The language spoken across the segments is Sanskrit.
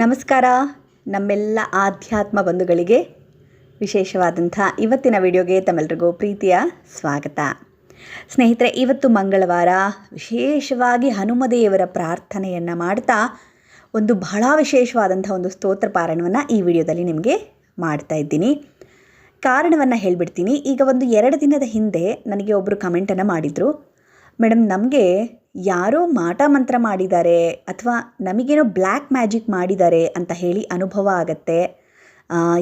ನಮಸ್ಕಾರ ನಮ್ಮೆಲ್ಲ ಆಧ್ಯಾತ್ಮ ಬಂಧುಗಳಿಗೆ ವಿಶೇಷವಾದಂಥ ಇವತ್ತಿನ ವಿಡಿಯೋಗೆ ತಮ್ಮೆಲ್ಲರಿಗೂ ಪ್ರೀತಿಯ ಸ್ವಾಗತ. ಸ್ನೇಹಿತರೆ, ಇವತ್ತು ಮಂಗಳವಾರ ವಿಶೇಷವಾಗಿ ಹನುಮದೇವರ ಪ್ರಾರ್ಥನೆಯನ್ನು ಮಾಡ್ತಾ ಒಂದು ಬಹಳ ವಿಶೇಷವಾದಂಥ ಒಂದು ಸ್ತೋತ್ರ ಪಾರಾಯಣವನ್ನು ಈ ವಿಡಿಯೋದಲ್ಲಿ ನಿಮಗೆ ಮಾಡ್ತಾ ಇದ್ದೀನಿ. ಕಾರಣವನ್ನು ಹೇಳಿಬಿಡ್ತೀನಿ. ಈಗ ಒಂದು 2 ದಿನದ ಹಿಂದೆ ನನಗೆ ಒಬ್ಬರು ಕಮೆಂಟನ್ನು ಮಾಡಿದರು, ಮೇಡಮ್ ನಮಗೆ ಯಾರೋ ಮಾಟ ಮಂತ್ರ ಮಾಡಿದ್ದಾರೆ ಅಥವಾ ನಮಗೇನೋ ಬ್ಲ್ಯಾಕ್ ಮ್ಯಾಜಿಕ್ ಮಾಡಿದ್ದಾರೆ ಅಂತ ಹೇಳಿ ಅನುಭವ ಆಗತ್ತೆ.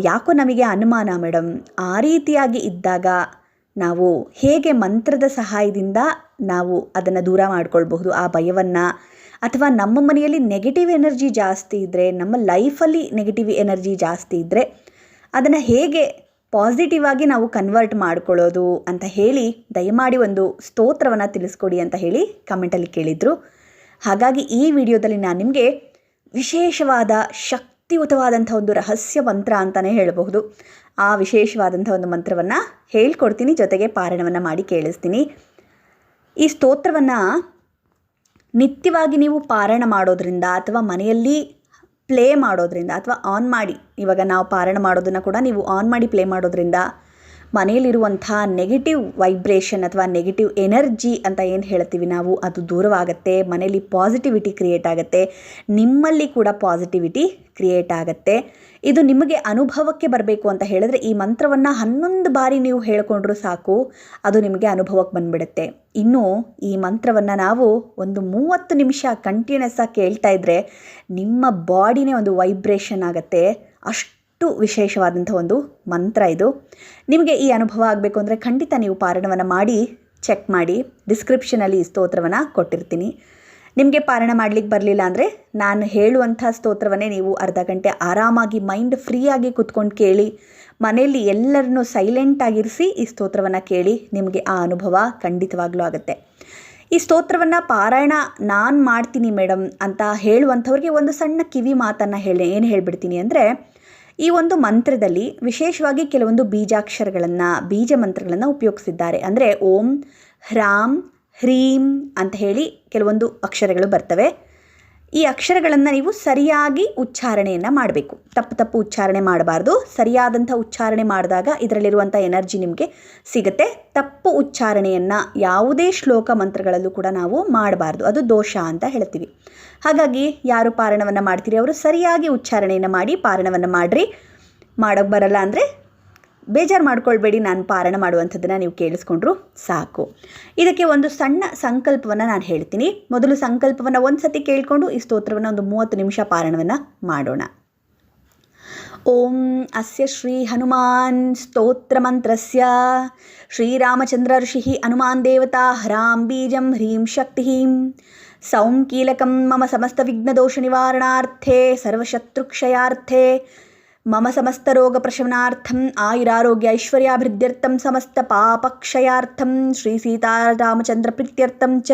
ಯಾಕೋ ನಮಗೆ ಅನುಮಾನ ಮೇಡಮ್, ಆ ರೀತಿಯಾಗಿ ಇದ್ದಾಗ ನಾವು ಹೇಗೆ ಮಂತ್ರದ ಸಹಾಯದಿಂದ ನಾವು ಅದನ್ನು ದೂರ ಮಾಡ್ಕೊಳ್ಬಹುದು ಆ ಭಯವನ್ನು, ಅಥವಾ ನಮ್ಮ ಮನೆಯಲ್ಲಿ ನೆಗೆಟಿವ್ ಎನರ್ಜಿ ಜಾಸ್ತಿ ಇದ್ದರೆ, ನಮ್ಮ ಲೈಫಲ್ಲಿ ನೆಗೆಟಿವ್ ಎನರ್ಜಿ ಜಾಸ್ತಿ ಇದ್ದರೆ ಅದನ್ನು ಹೇಗೆ ಪಾಸಿಟಿವ್ ಆಗಿ ನಾವು ಕನ್ವರ್ಟ್ ಮಾಡ್ಕೊಳ್ಳೋದು ಅಂತ ಹೇಳಿ ದಯಮಾಡಿ ಒಂದು ಸ್ತೋತ್ರವನ್ನು ತಿಳಿಸ್ಕೊಡಿ ಅಂತ ಹೇಳಿ ಕಮೆಂಟಲ್ಲಿ ಕೇಳಿದರು. ಹಾಗಾಗಿ ಈ ವಿಡಿಯೋದಲ್ಲಿ ನಾನು ನಿಮಗೆ ವಿಶೇಷವಾದ ಶಕ್ತಿಯುತವಾದಂಥ ಒಂದು ರಹಸ್ಯ ಮಂತ್ರ ಅಂತಲೇ ಹೇಳಬಹುದು. ಆ ವಿಶೇಷವಾದಂಥ ಒಂದು ಮಂತ್ರವನ್ನು ಹೇಳ್ಕೊಡ್ತೀನಿ, ಜೊತೆಗೆ ಪಾರಾಯಣವನ್ನು ಮಾಡಿ ಕೇಳಿಸ್ತೀನಿ. ಈ ಸ್ತೋತ್ರವನ್ನು ನಿತ್ಯವಾಗಿ ನೀವು ಪಾರಾಯಣ ಮಾಡೋದ್ರಿಂದ ಅಥವಾ ಮನೆಯಲ್ಲಿ ಪ್ಲೇ ಮಾಡೋದ್ರಿಂದ ಅಥವಾ ಆನ್ ಮಾಡಿ, ಇವಾಗ ನಾವು ಪಾರಾಯಣ ಮಾಡೋದನ್ನು ಕೂಡ ನೀವು ಆನ್ ಮಾಡಿ ಪ್ಲೇ ಮಾಡೋದ್ರಿಂದ ಮನೆಯಲ್ಲಿರುವಂಥ ನೆಗೆಟಿವ್ ವೈಬ್ರೇಷನ್ ಅಥವಾ ನೆಗೆಟಿವ್ ಎನರ್ಜಿ ಅಂತ ಏನು ಹೇಳ್ತೀವಿ ನಾವು, ಅದು ದೂರವಾಗುತ್ತೆ. ಮನೆಯಲ್ಲಿ ಪಾಸಿಟಿವಿಟಿ ಕ್ರಿಯೇಟ್ ಆಗುತ್ತೆ, ನಿಮ್ಮಲ್ಲಿ ಕೂಡ ಪಾಸಿಟಿವಿಟಿ ಕ್ರಿಯೇಟ್ ಆಗುತ್ತೆ. ಇದು ನಿಮಗೆ ಅನುಭವಕ್ಕೆ ಬರಬೇಕು ಅಂತ ಹೇಳಿದ್ರೆ ಈ ಮಂತ್ರವನ್ನು 11 ಬಾರಿ ನೀವು ಹೇಳಿಕೊಂಡ್ರೂ ಸಾಕು, ಅದು ನಿಮಗೆ ಅನುಭವಕ್ಕೆ ಬಂದುಬಿಡುತ್ತೆ. ಇನ್ನು ಈ ಮಂತ್ರವನ್ನು ನಾವು ಒಂದು 30 ನಿಮಿಷ ಕಂಟಿನ್ಯೂಸ್ ಆಗಿ ಕೇಳ್ತಾ ಇದ್ದರೆ ನಿಮ್ಮ ಬಾಡಿನೇ ಒಂದು ವೈಬ್ರೇಷನ್ ಆಗುತ್ತೆ. ಅಷ್ಟು ವಿಶೇಷವಾದಂಥ ಒಂದು ಮಂತ್ರ ಇದು. ನಿಮಗೆ ಈ ಅನುಭವ ಆಗಬೇಕು ಅಂದರೆ ಖಂಡಿತ ನೀವು ಪಾರಾಯಣವನ್ನು ಮಾಡಿ ಚೆಕ್ ಮಾಡಿ. ಡಿಸ್ಕ್ರಿಪ್ಷನಲ್ಲಿ ಈ ಸ್ತೋತ್ರವನ್ನು ಕೊಟ್ಟಿರ್ತೀನಿ. ನಿಮಗೆ ಪಾರಾಯಣ ಮಾಡಲಿಕ್ಕೆ ಬರಲಿಲ್ಲ ಅಂದರೆ ನಾನು ಹೇಳುವಂಥ ಸ್ತೋತ್ರವನ್ನೇ ನೀವು ಅರ್ಧ ಗಂಟೆ ಆರಾಮಾಗಿ ಮೈಂಡ್ ಫ್ರೀಯಾಗಿ ಕೂತ್ಕೊಂಡು ಕೇಳಿ. ಮನೆಯಲ್ಲಿ ಎಲ್ಲರನ್ನೂ ಸೈಲೆಂಟಾಗಿರಿಸಿ ಈ ಸ್ತೋತ್ರವನ್ನು ಕೇಳಿ, ನಿಮಗೆ ಆ ಅನುಭವ ಖಂಡಿತವಾಗ್ಲೂ ಆಗುತ್ತೆ. ಈ ಸ್ತೋತ್ರವನ್ನು ಪಾರಾಯಣ ನಾನು ಮಾಡ್ತೀನಿ ಮೇಡಮ್ ಅಂತ ಹೇಳುವಂಥವ್ರಿಗೆ ಒಂದು ಸಣ್ಣ ಕಿವಿ ಮಾತನ್ನು ಏನು ಹೇಳಿಬಿಡ್ತೀನಿ ಅಂದರೆ, ಈ ಒಂದು ಮಂತ್ರದಲ್ಲಿ ವಿಶೇಷವಾಗಿ ಕೆಲವೊಂದು ಬೀಜಾಕ್ಷರಗಳನ್ನು, ಬೀಜ ಮಂತ್ರಗಳನ್ನು ಉಪಯೋಗಿಸಿದ್ದಾರೆ. ಅಂದರೆ ಓಂ, ಹ್ರಾಂ, ಹ್ರೀಂ ಅಂತ ಹೇಳಿ ಕೆಲವೊಂದು ಅಕ್ಷರಗಳು ಬರ್ತವೆ. ಈ ಅಕ್ಷರಗಳನ್ನು ನೀವು ಸರಿಯಾಗಿ ಉಚ್ಚಾರಣೆಯನ್ನು ಮಾಡಬೇಕು. ತಪ್ಪು ಉಚ್ಚಾರಣೆ ಮಾಡಬಾರ್ದು. ಸರಿಯಾದಂಥ ಉಚ್ಚಾರಣೆ ಮಾಡಿದಾಗ ಇದರಲ್ಲಿರುವಂಥ ಎನರ್ಜಿ ನಿಮಗೆ ಸಿಗುತ್ತೆ. ತಪ್ಪು ಉಚ್ಚಾರಣೆಯನ್ನು ಯಾವುದೇ ಶ್ಲೋಕ ಮಂತ್ರಗಳಲ್ಲೂ ಕೂಡ ನಾವು ಮಾಡಬಾರ್ದು, ಅದು ದೋಷ ಅಂತ ಹೇಳ್ತೀವಿ. ಹಾಗಾಗಿ ಯಾರು ಪಾರಾಯಣವನ್ನು ಮಾಡ್ತೀರಿ ಅವರು ಸರಿಯಾಗಿ ಉಚ್ಚಾರಣೆಯನ್ನು ಮಾಡಿ ಪಾರಾಯಣವನ್ನು ಮಾಡಿರಿ. ಮಾಡೋಕ್ಕೆ ಬರಲ್ಲ ಅಂದರೆ ಬೇಜಾರು ಮಾಡ್ಕೊಳ್ಬೇಡಿ, ನಾನು ಪಾರಾಯಣ ಮಾಡುವಂಥದ್ದನ್ನು ನೀವು ಕೇಳಿಸ್ಕೊಂಡ್ರು ಸಾಕು. ಇದಕ್ಕೆ ಒಂದು ಸಣ್ಣ ಸಂಕಲ್ಪವನ್ನು ನಾನು ಹೇಳ್ತೀನಿ. ಮೊದಲು ಸಂಕಲ್ಪವನ್ನು ಒಂದು ಸತಿ ಕೇಳಿಕೊಂಡು ಈ ಸ್ತೋತ್ರವನ್ನು ಒಂದು 30 ನಿಮಿಷ ಪಾರಾಯಣವನ್ನು ಮಾಡೋಣ. ಓಂ ಅಸ್ಯ ಶ್ರೀ ಹನುಮಾನ್ ಸ್ತೋತ್ರ ಮಂತ್ರಸ್ಯ ಶ್ರೀರಾಮಚಂದ್ರ ಋಷಿ ಹನುಮಾನ್ ದೇವತಾ ಹ್ರಾಂ ಬೀಜಂ ಹ್ರೀಂ ಶಕ್ತಿ ಸೌಂ ಕೀಲಕಂ ಮಮ ಸಮಸ್ತ ವಿಘ್ನದೋಷ ನಿವಾರಣಾರ್ಥೆ ಸರ್ವಶತ್ರುಕ್ಷಯಾರ್ಥೆ ಮಮ ಸಮಸ್ತ ರೋಗ ಪ್ರಶಮನಾರ್ಥಂ ಆಯುರಾರೋಗ್ಯ ಐಶ್ವರ್ಯಾಭಿವೃದ್ಧ್ಯರ್ಥಂ ಸಮಸ್ತ ಪಾಪಕ್ಷಯಾರ್ಥಂ ಶ್ರೀ ಸೀತಾರಾಮಚಂದ್ರ ಪ್ರೀತ್ಯರ್ಥಂ ಚ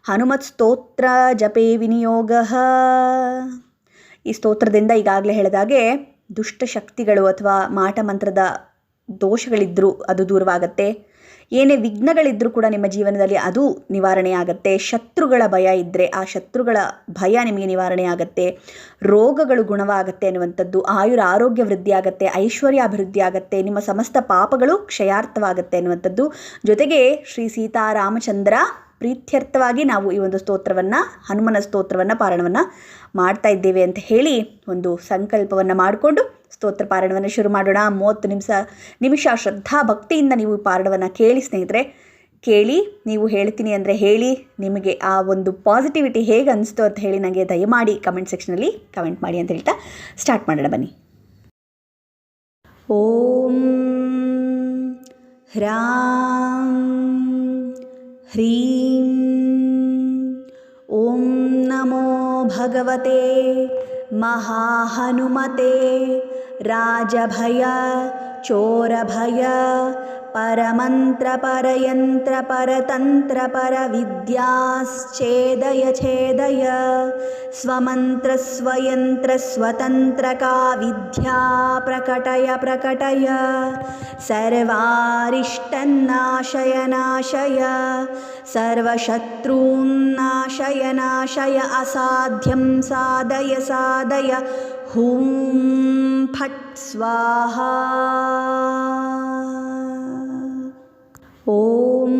ಹನುಮತ್ ಸ್ತೋತ್ರ ಜಪೇ ವಿನಿಯೋಗಃ. ಈ ಸ್ತೋತ್ರದಿಂದ ಈಗಾಗಲೇ ಹೇಳಿದಾಗೆ ದುಷ್ಟಶಕ್ತಿಗಳು ಅಥವಾ ಮಾಟ ಮಂತ್ರದ ದೋಷಗಳಿದ್ದರೂ ಅದು ದೂರವಾಗುತ್ತೆ. ಏನೇ ವಿಘ್ನಗಳಿದ್ದರೂ ಕೂಡ ನಿಮ್ಮ ಜೀವನದಲ್ಲಿ ಅದು ನಿವಾರಣೆ ಆಗುತ್ತೆ. ಶತ್ರುಗಳ ಭಯ ಇದ್ದರೆ ಆ ಶತ್ರುಗಳ ಭಯ ನಿಮಗೆ ನಿವಾರಣೆ ಆಗುತ್ತೆ. ರೋಗಗಳು ಗುಣವಾಗುತ್ತೆ ಅನ್ನುವಂಥದ್ದು, ಆರೋಗ್ಯ ವೃದ್ಧಿ ಆಗುತ್ತೆ, ಐಶ್ವರ್ಯ ಅಭಿವೃದ್ಧಿ ಆಗುತ್ತೆ, ನಿಮ್ಮ ಸಮಸ್ತ ಪಾಪಗಳು ಕ್ಷಯಾರ್ಥವಾಗುತ್ತೆ ಅನ್ನುವಂಥದ್ದು. ಜೊತೆಗೆ ಶ್ರೀ ಸೀತಾರಾಮಚಂದ್ರ ಪ್ರೀತ್ಯರ್ಥವಾಗಿ ನಾವು ಈ ಒಂದು ಸ್ತೋತ್ರವನ್ನು, ಹನುಮನ ಸ್ತೋತ್ರವನ್ನು, ಪಾರಾಯಣವನ್ನು ಮಾಡ್ತಾ ಇದ್ದೇವೆ ಅಂತ ಹೇಳಿ ಒಂದು ಸಂಕಲ್ಪವನ್ನು ಮಾಡಿಕೊಂಡು ಸ್ತೋತ್ರ ಪಾರಾಯಣವನ್ನು ಶುರು ಮಾಡೋಣ. 30 ನಿಮಿಷ ಶ್ರದ್ಧಾ ಭಕ್ತಿಯಿಂದ ನೀವು ಪಾರಾಯಣವನ್ನು ಕೇಳಿ ಸ್ನೇಹಿತರೆ. ಕೇಳಿ, ನೀವು ಹೇಳ್ತೀನಿ ಅಂದರೆ ಹೇಳಿ, ನಿಮಗೆ ಆ ಒಂದು ಪಾಸಿಟಿವಿಟಿ ಹೇಗೆ ಅನಿಸ್ತು ಅಂತ ಹೇಳಿ ನನಗೆ ದಯಮಾಡಿ ಕಮೆಂಟ್ ಸೆಕ್ಷನಲ್ಲಿ ಕಮೆಂಟ್ ಮಾಡಿ ಅಂತ ಹೇಳ್ತಾ ಸ್ಟಾರ್ಟ್ ಮಾಡೋಣ ಬನ್ನಿ. ಓಂ ಹ್ರಾಂ ಹ್ರೀಂ ಓಂ ನಮೋ ಭಗವತೆ ಮಹಾಹನುಮತೆ ರಾಜಭಯ ಚೋರಭಯ परमन्त्रपरयन्त्रपरतन्त्रपरविद्याश्चेदय छेदय स्वमन्त्रस्वयन्त्रस्वतन्त्रका विद्या प्रकटय प्रकटय सर्वारिष्टन्नाशय नाशय सर्वशत्रून्नाशय नाशय असाध्यं साधय साधय हूं फट् स्वाहा। ॐ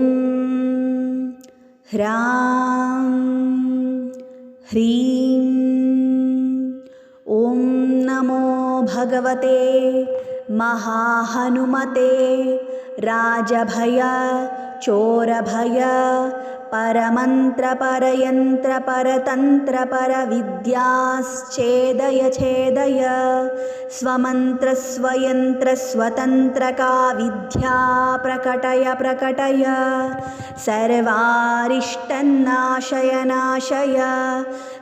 ह्रां ह्रीं ॐ नमो भगवते महाहनुमते राजभय चोरभय परमन्त्रपरयन्त्रपरतन्त्रपरविद्याश्चेदय छेदय स्वमन्त्रस्वयन्त्रस्वतन्त्रका विद्या प्रकटय प्रकटय सर्वारिष्टन्नाशय नाशय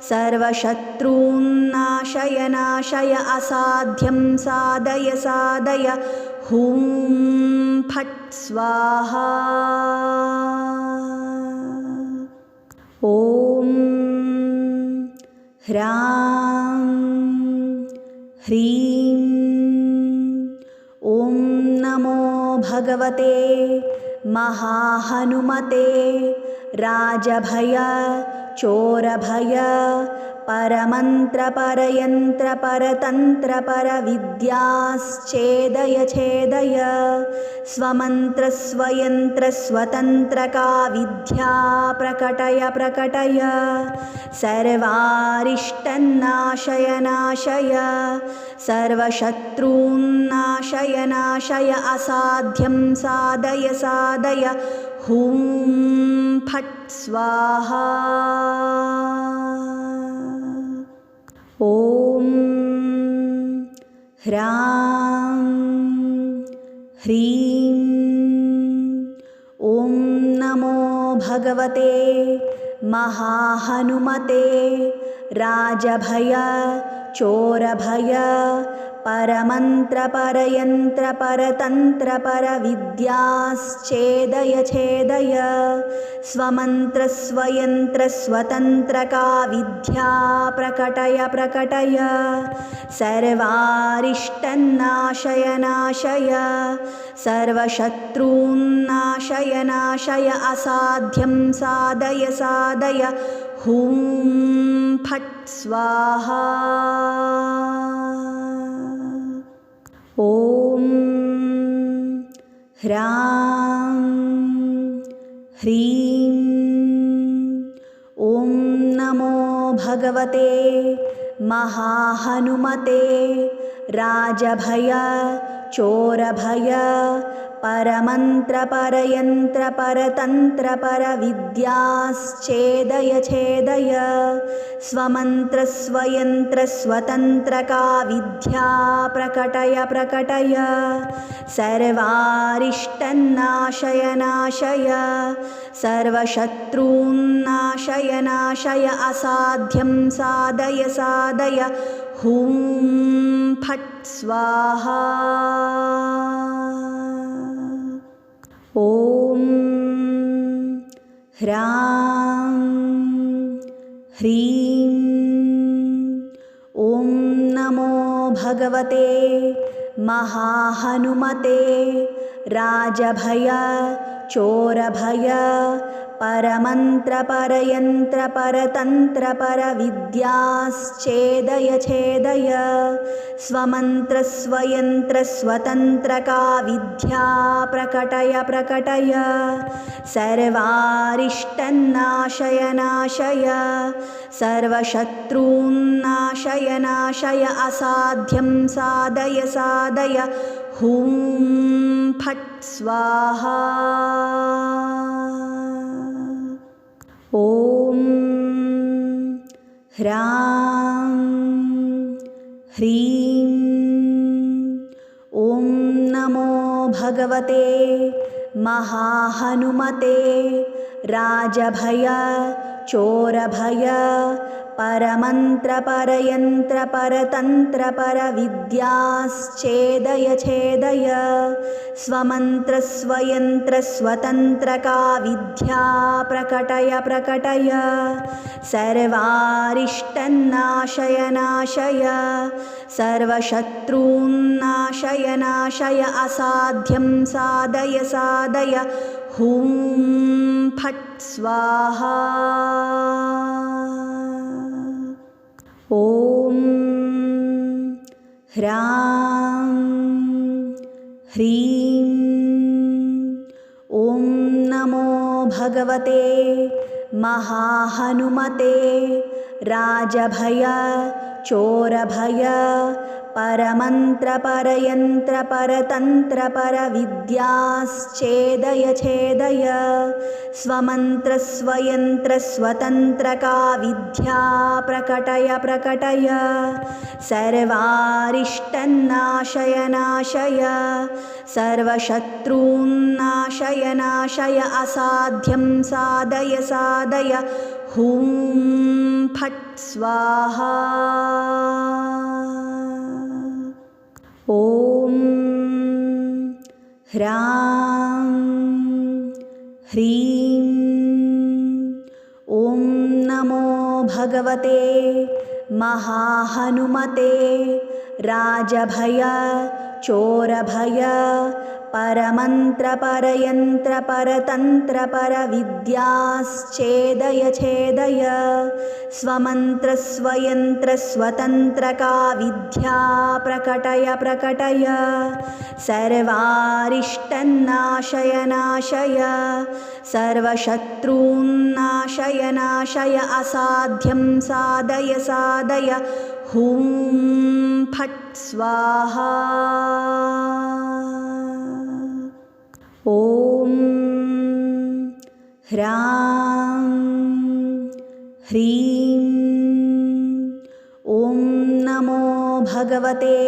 सर्वशत्रून्नाशय नाशय असाध्यं साधय साधय हूं फट् स्वाहा। ॐ ह्रां ह्रीं ॐ नमो भगवते महाहनुमते राजभय चोरभय परमन्त्रपरयन्त्रपरतन्त्रपरविद्याश्चेदय छेदय स्वमन्त्रस्वयन्त्रस्वतन्त्रका विद्या प्रकटय प्रकटय सर्वारिष्टन्नाशय नाशय सर्वशत्रून्नाशय नाशय असाध्यं साधय साधय हूं फट् स्वाहा। ॐ ह्रां ह्रीं ॐ नमो भगवते महाहनुमते राजभय चोरभय परमन्त्रपरयन्त्रपरतन्त्रपरविद्याश्चेदय छेदय स्वमन्त्रस्वयन्त्रस्वतन्त्रका विद्या प्रकटय प्रकटय सर्वारिष्टन्नाशय नाशय सर्वशत्रून्नाशय नाशय असाध्यं साधय साधय हूं फट् स्वाहा। ॐ ह्रां ह्रीं ॐ नमो भगवते महाहनुमते राजभय चोरभय परमन्त्रपरयन्त्रपरतन्त्रपरविद्याश्चेदय छेदय स्वमन्त्रस्वयन्त्रस्वतन्त्रका विद्या प्रकटय प्रकटय सर्वारिष्टन्नाशय नाशय सर्वशत्रून्नाशय नाशय असाध्यं साधय साधय हूं फट् स्वाहा। ॐ ह्रां ह्रीं ॐ नमो भगवते महाहनुमते राजभय चोरभय परमन्त्रपरयन्त्रपरतन्त्रपरविद्याश्चेदय छेदय स्वमन्त्रस्वयन्त्रस्वतन्त्रका विद्या प्रकटय प्रकटय सर्वारिष्टन्नाशय नाशय सर्वशत्रून्नाशय नाशय असाध्यं साधय साधय हूं फट् स्वाहा। ॐ ह्रां ह्रीं ॐ नमो भगवते महाहनुमते राजभय चोरभय परमन्त्रपरयन्त्रपरतन्त्रपरविद्याश्चेदय छेदय स्वमन्त्रस्वयन्त्रस्वतन्त्रका विद्या प्रकटय प्रकटय सर्वारिष्टन्नाशय नाशय सर्वशत्रून्नाशय नाशय असाध्यं साधय साधय हूं फट् स्वाहा। ॐ ह्रां ह्रीं ॐ नमो भगवते महाहनुमते राजभय चोरभय परमन्त्रपरयन्त्रपरतन्त्रपरविद्याश्चेदय छेदय स्वमन्त्रस्वयन्त्रस्वतन्त्रका विद्या प्रकटय प्रकटय सर्वारिष्टन्नाशय नाशय सर्वशत्रून्नाशय नाशय असाध्यं साधय साधय हूं फट् स्वाहा। ॐ ह्रां ह्रीं ॐ नमो भगवते महाहनुमते राजभय चोरभय परमन्त्रपरयन्त्रपरतन्त्रपरविद्याश्चेदय छेदय स्वमन्त्रस्वयन्त्रस्वतन्त्रका विद्या प्रकटय प्रकटय सर्वारिष्टन्नाशय नाशय सर्वशत्रून्नाशय नाशय असाध्यं साधय साधय हूं फट् स्वाहा। ॐ ह्रां ह्रीं ॐ नमो भगवते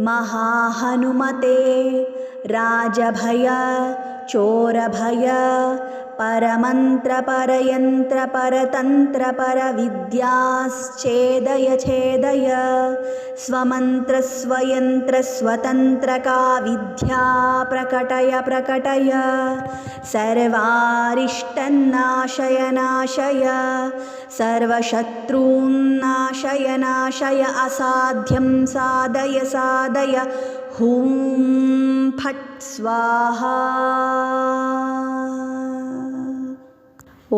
महाहनुमते राजभय चोरभय परमन्त्रपरयन्त्रपरतन्त्रपरविद्याश्चेदय छेदय स्वमन्त्रस्वयन्त्रस्वतन्त्रका विद्या प्रकटय प्रकटय सर्वारिष्टन्नाशय नाशय सर्वशत्रून्नाशय नाशय असाध्यं साधय साधय हूं फट् स्वाहा। ॐ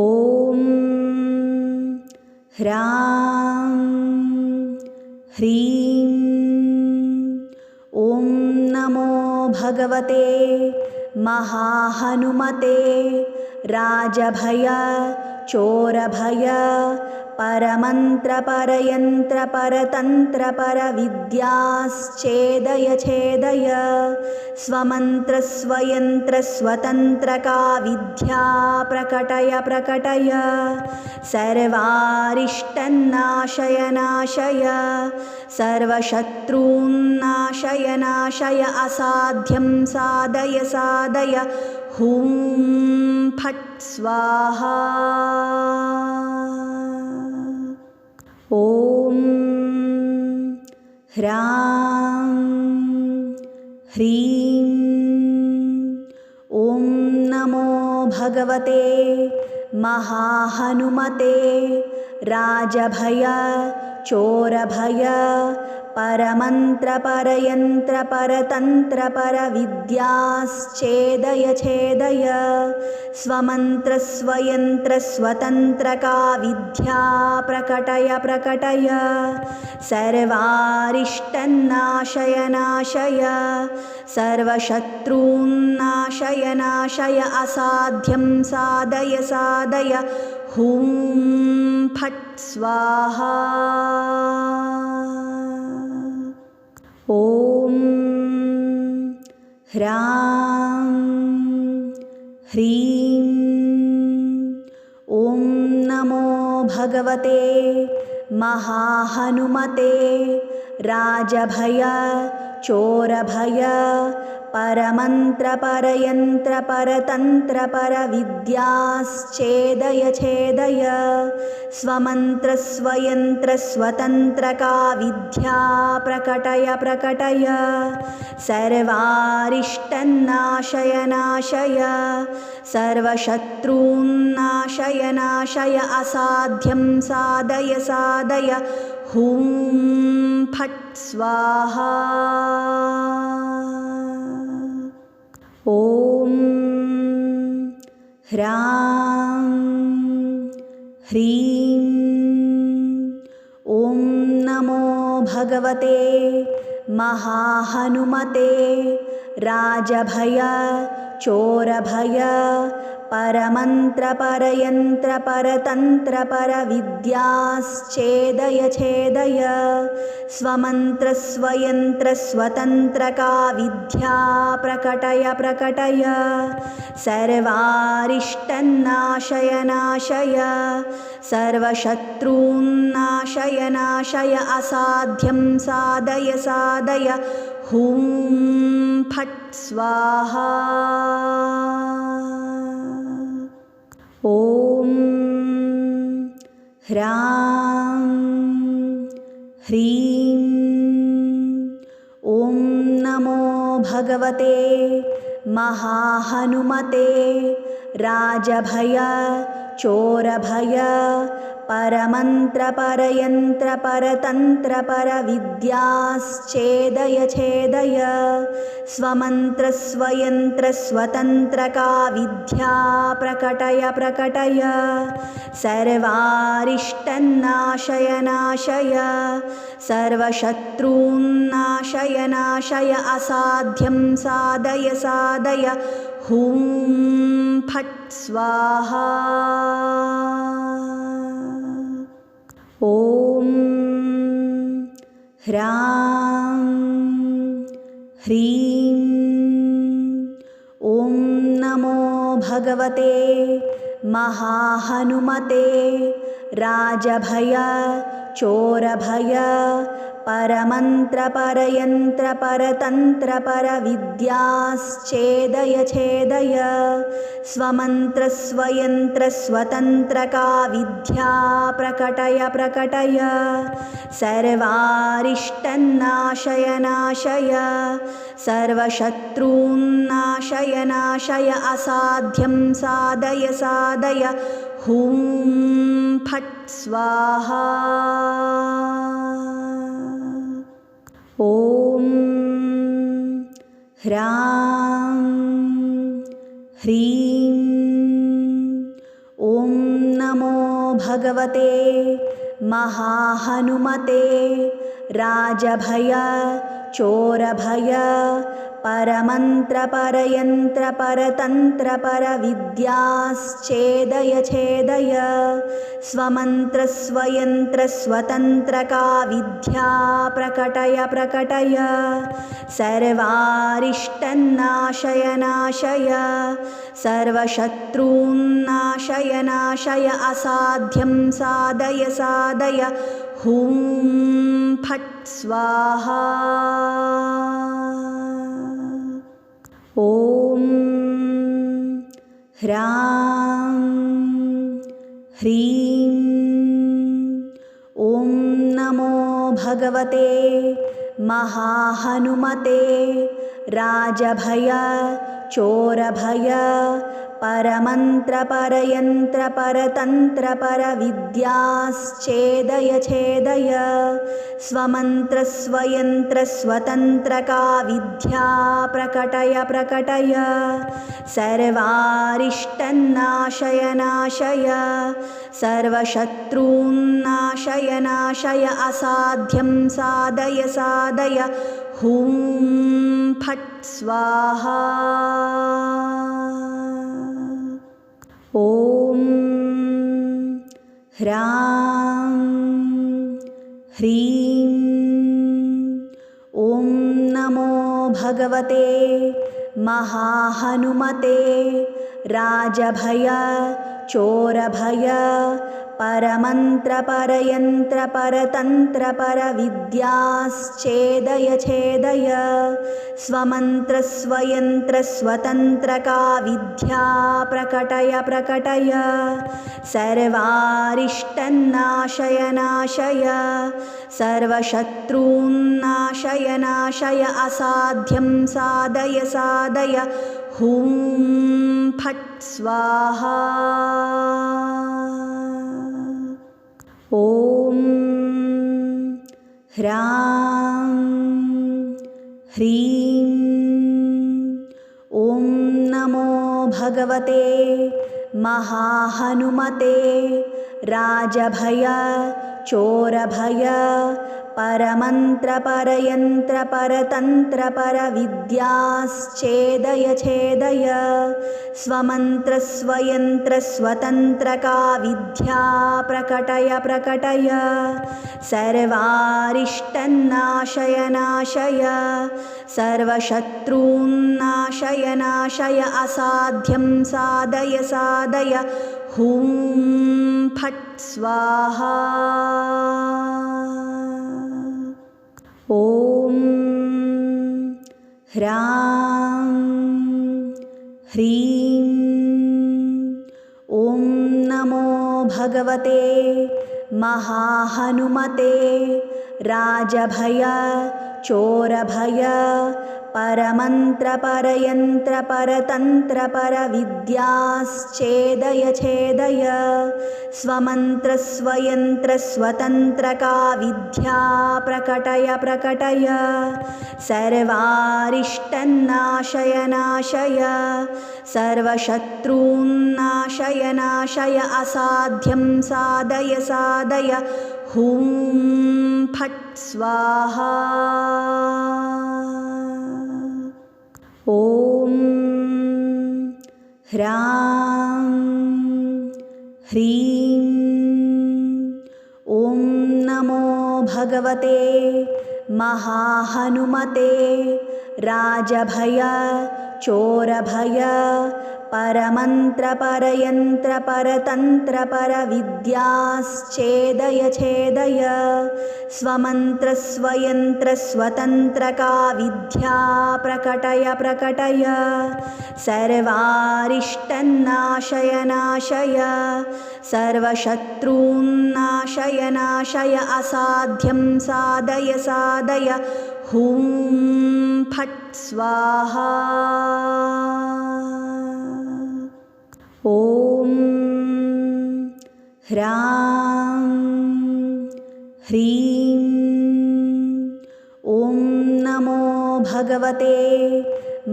ह्रां ह्रीं ॐ नमो भगवते महाहनुमते राजभय चोरभय परमन्त्रपरयन्त्रपरतन्त्रपरविद्याश्चेदय छेदय स्वमन्त्रस्वयन्त्रस्वतन्त्रका विद्या प्रकटय प्रकटय सर्वारिष्टन्नाशय नाशय सर्वशत्रून्नाशय नाशय असाध्यं साधय साधय हूं फट् स्वाहा। ॐ ह्रां ह्रीं ॐ नमो भगवते महाहनुमते राजभय चोरभय परमन्त्रपरयन्त्रपरतन्त्रपरविद्याश्चेदय छेदय स्वमन्त्रस्वयन्त्रस्वतन्त्रका विद्या प्रकटय प्रकटय सर्वारिष्टन्नाशय नाशय सर्वशत्रून्नाशय नाशय असाध्यं साधय साधय हूं फट् स्वाहा। ॐ ह्रां ह्रीं ॐ नमो भगवते महाहनुमते राजभय चोरभय परमन्त्रपरयन्त्रपरतन्त्रपरविद्याश्चेदय छेदय स्वमन्त्रस्वयन्त्रस्वतन्त्रका विद्या प्रकटय प्रकटय सर्वारिष्टन्नाशय नाशय सर्वशत्रून्नाशय नाशय असाध्यं साधय साधय हुं फट् स्वाहा। ॐ ह्रां ह्रीं ॐ नमो भगवते महाहनुमते राजभय चोरभय परमन्त्रपरयन्त्रपरतन्त्रपरविद्याश्चेदय छेदय स्वमन्त्रस्वयन्त्रस्वतन्त्रका विद्या प्रकटय प्रकटय सर्वारिष्टन्नाशय नाशय सर्वशत्रून्नाशय नाशय असाध्यं साधय साधय हुं फट् स्वाहा। ॐ ह्रां ह्रीं ॐ नमो भगवते महाहनुमते राजभय चोरभय परमन्त्रपरयन्त्रपरतन्त्रपरविद्याश्चेदय छेदय स्वमन्त्रस्वयन्त्रस्वतन्त्रका विद्या प्रकटय प्रकटय सर्वारिष्टन्नाशय नाशय सर्वशत्रून्नाशय नाशय असाध्यं साधय साधय हुं फट् स्वाहा। ॐ ह्रां ह्रीं ॐ नमो भगवते महाहनुमते राजभय चोरभय परमन्त्रपरयन्त्रपरतन्त्रपरविद्याश्चेदय छेदय स्वमन्त्रस्वयन्त्रस्वतन्त्रका विद्या प्रकटय प्रकटय सर्वारिष्टन्नाशय नाशय सर्वशत्रून्नाशय नाशय असाध्यं साधय साधय हुं फट् स्वाहा। ॐ ह्रां ह्रीं ॐ नमो भगवते महाहनुमते राजभय चोरभय परमन्त्रपरयन्त्रपरतन्त्रपरविद्याश्चेदय छेदय स्वमन्त्रस्वयन्त्रस्वतन्त्रका विद्या प्रकटय प्रकटय सर्वारिष्टन्नाशय नाशय सर्वशत्रून्नाशय नाशय असाध्यं साधय साधय हुं फट् स्वाहा। ॐ ह्रां ह्रीं ॐ नमो भगवते महाहनुमते राजभय चोरभय परमन्त्रपरयन्त्रपरतन्त्रपरविद्याश्चेदय छेदय स्वमन्त्रस्वयन्त्रस्वतन्त्रका विद्या प्रकटय प्रकटय सर्वारिष्टन्नाशय नाशय सर्वशत्रून्नाशय नाशय असाध्यं साधय साधय हुं फट् स्वाहा। ॐ ह्रां ह्रीं ॐ नमो भगवते महाहनुमते राजभय चोरभय परमन्त्रपरयन्त्रपरतन्त्रपरविद्याश्चेदय छेदय स्वमन्त्रस्वयन्त्रस्वतन्त्रका विद्या प्रकटय प्रकटय सर्वारिष्टन्नाशय नाशय सर्वशत्रून्नाशय नाशय असाध्यं साधय साधय हुं फट् स्वाहा। ॐ ह्रां ह्रीं ॐ नमो भगवते महाहनुमते राजभय चोरभय परमन्त्रपरयन्त्रपरतन्त्रपरविद्याश्चेदय छेदय स्वमन्त्रस्वयन्त्रस्वतन्त्रका विद्या प्रकटय प्रकटय सर्वारिष्टन्नाशय नाशय सर्वशत्रून्नाशय नाशय असाध्यं साधय साधय हुं फट् स्वाहा। ॐ ह्रां ह्रीं ॐ नमो भगवते महाहनुमते राजभय चोरभय परमन्त्रपरयन्त्रपरतन्त्रपरविद्याश्चेदय छेदय स्वमन्त्रस्वयन्त्रस्वतन्त्रका विद्या प्रकटय प्रकटय सर्वारिष्टन्नाशय नाशय सर्वशत्रून्नाशय नाशय असाध्यं साधय साधय हुं फट् स्वाहा। ॐ ह्रां ह्रीं ॐ नमो भगवते महाहनुमते राजभय चोरभय परमन्त्रपरयन्त्रपरतन्त्रपरविद्याश्चेदय छेदय स्वमन्त्रस्वयन्त्रस्वतन्त्रका विद्या प्रकटय प्रकटय सर्वारिष्टन्नाशय नाशय सर्वशत्रून्नाशय नाशय असाध्यं साधय साधय हुं फट् स्वाहा। ॐ ह्रां ह्रीं ॐ नमो भगवते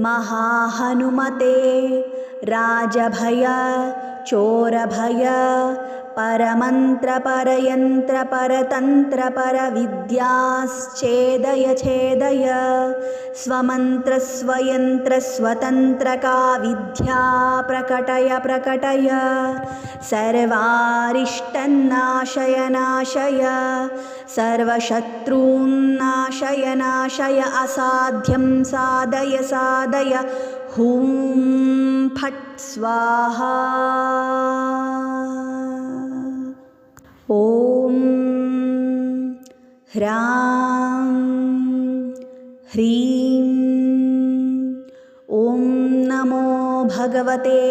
महाहनुमते राजभय चोरभय परमन्त्रपरयन्त्रपरतन्त्रपरविद्याश्चेदय छेदय स्वमन्त्रस्वयन्त्रस्वतन्त्रका विद्या प्रकटय प्रकटय सर्वारिष्टन्नाशय नाशय सर्वशत्रून्नाशय नाशय असाध्यं साधय साधय हुं फट् स्वाहा। ॐ ह्रां ह्रीं ॐ नमो भगवते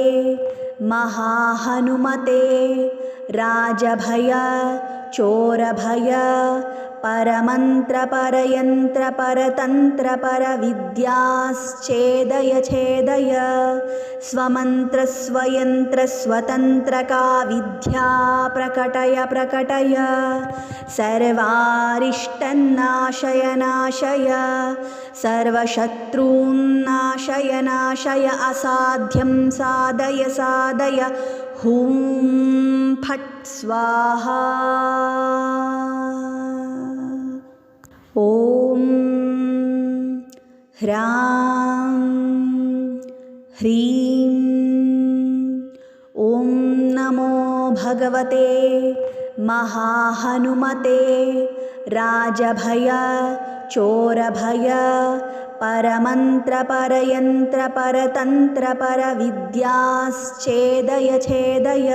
महाहनुमते राजभय चोरभय परमन्त्रपरयन्त्रपरतन्त्रपरविद्याश्चेदय छेदय स्वमन्त्रस्वयन्त्रस्वतन्त्रका विद्या प्रकटय प्रकटय सर्वारिष्टन्नाशय नाशय सर्वशत्रून्नाशय नाशय असाध्यं साधय साधय हुं फट् स्वाहा। ॐ ह्रां ह्रीं ॐ नमो भगवते महाहनुमते राजभय चोरभय परमन्त्र परयन्त्र परतन्त्र परविद्याश्चेदय छेदय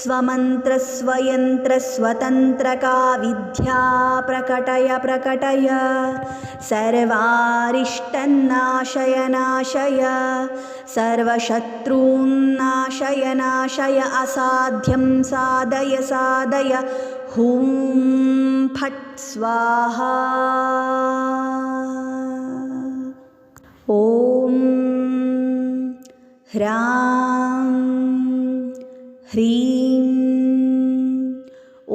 स्वमन्त्र स्वयन्त्र स्वतन्त्रका विद्या प्रकटय प्रकटय सर्वारिष्टन्नाशय नाशय सर्वशत्रून्नाशय नाशय असाध्यं साधय साधय हुं फट् स्वाहा। ॐ ह्रां ह्रीं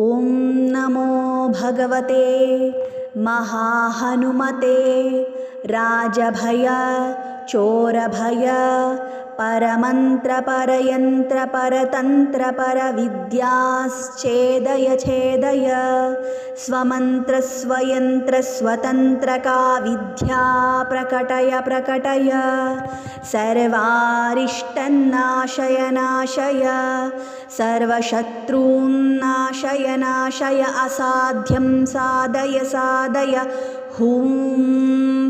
ॐ नमो भगवते महाहनुमते राजभय चोरभय परमन्त्र परयन्त्र परतन्त्र परविद्याश्चेदय छेदय स्वमन्त्र स्वयन्त्र स्वतन्त्रका विद्या प्रकटय प्रकटय सर्वारिष्टन्नाशय नाशय सर्वशत्रून्नाशय नाशय असाध्यं साधय साधय हुं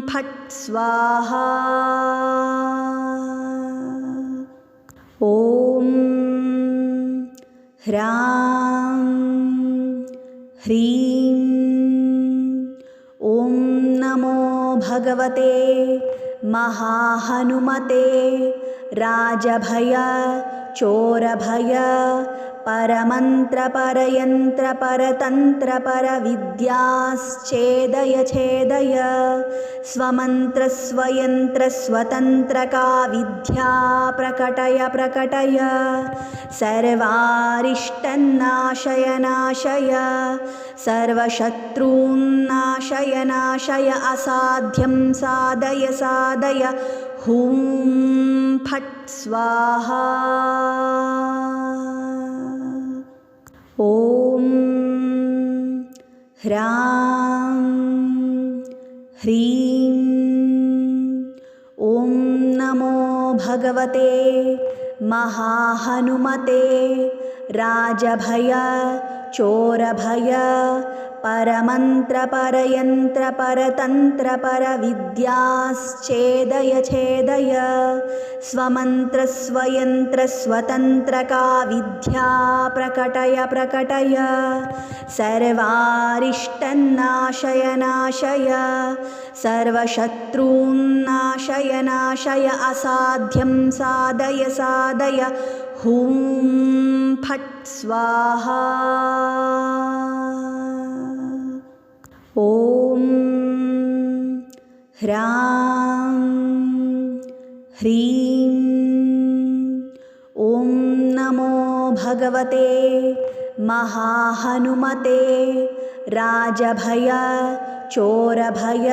फट् स्वाहा। ॐ ह्रां ह्रीं ॐ नमो भगवते महाहनुमते राजभय चोरभय परमन्त्र परयन्त्र परतन्त्र परविद्याश्चेदय छेदय स्वमन्त्र स्वयन्त्र स्वतन्त्रका विद्या प्रकटय प्रकटय सर्वारिष्टन्नाशय नाशय सर्वशत्रून्नाशय नाशय असाध्यं साधय साधय हुं फट् स्वाहा। ॐ ह्रां ह्रीं ॐ नमो भगवते महाहनुमते राजभय चोरभय परमन्त्र परयन्त्र परतन्त्र परविद्याश्चेदय छेदय स्वमन्त्र स्वयन्त्र स्वतन्त्रका विद्या प्रकटय प्रकटय सर्वारिष्टन्नाशय नाशय सर्वशत्रून्नाशय नाशय असाध्यं साधय साधय हुं फट् स्वाहा। ॐ ह्रां ह्रीं ॐ नमो भगवते महाहनुमते राजभय चोरभय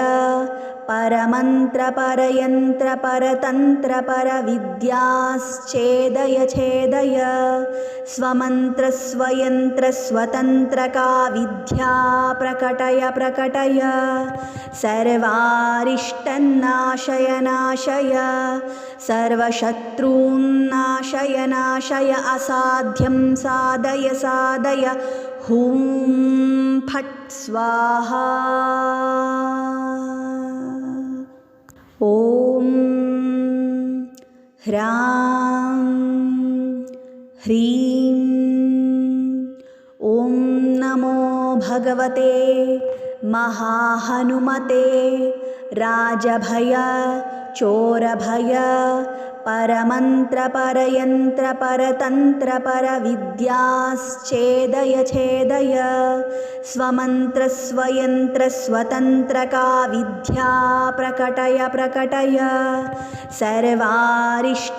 परमन्त्र परयन्त्र परतन्त्र परविद्याश्चेदय छेदय स्वमन्त्र स्वयन्त्र स्वतन्त्रका विद्या प्रकटय प्रकटय सर्वारिष्टन्नाशय नाशय सर्वशत्रून्नाशय नाशय असाध्यं साधय साधय हुं फट् स्वाहा। ॐ ह्रां ह्रीं ॐ नमो भगवते महाहनुमते राजभय चोरभय परमन्त्र परयन्त्र परतन्त्र परविद्याश्चेदय छेदय स्वमन्त्र स्वयन्त्र स्वतन्त्रका विद्या प्रकटय प्रकटय सर्वारिष्टन्नाशय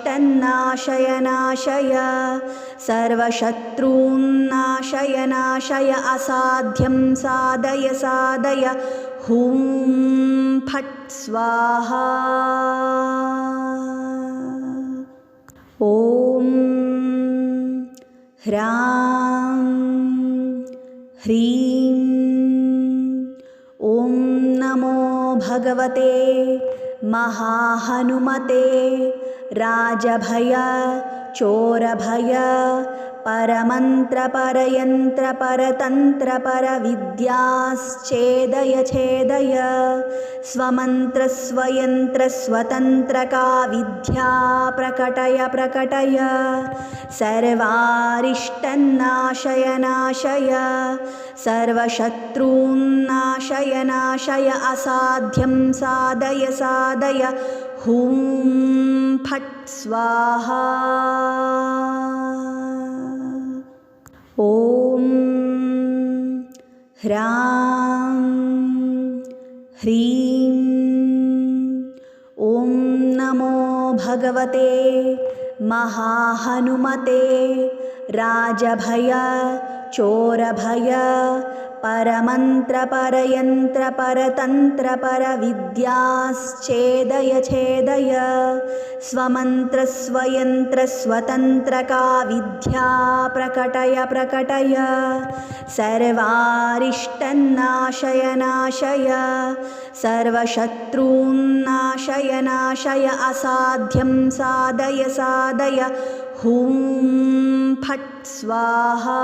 नाशय सर्वशत्रून्नाशय नाशय असाध्यं साधय साधय हुं फट् स्वाहा। ॐ ह्रां ह्रीं ॐ नमो भगवते महाहनुमते राजभय चोरभय परमन्त्र परयन्त्र परतन्त्र परविद्याश्चेदय छेदय स्वमन्त्र स्वयन्त्र स्वतन्त्रका विद्या प्रकटय प्रकटय सर्वारिष्टन्नाशय नाशय सर्वशत्रून्नाशय नाशय असाध्यं साधय साधय हूं फट् स्वाहा। ॐ ह्रां ह्रीं ॐ नमो भगवते महाहनुमते राजभय चोरभय परमन्त्र परयन्त्र परतन्त्र परविद्याश्चेदय छेदय स्वमन्त्र स्वयन्त्र स्वतन्त्रका विद्या प्रकटय प्रकटय सर्वारिष्टन्नाशय नाशय सर्वशत्रून्नाशय नाशय असाध्यं साधय साधय हूं फट् स्वाहा।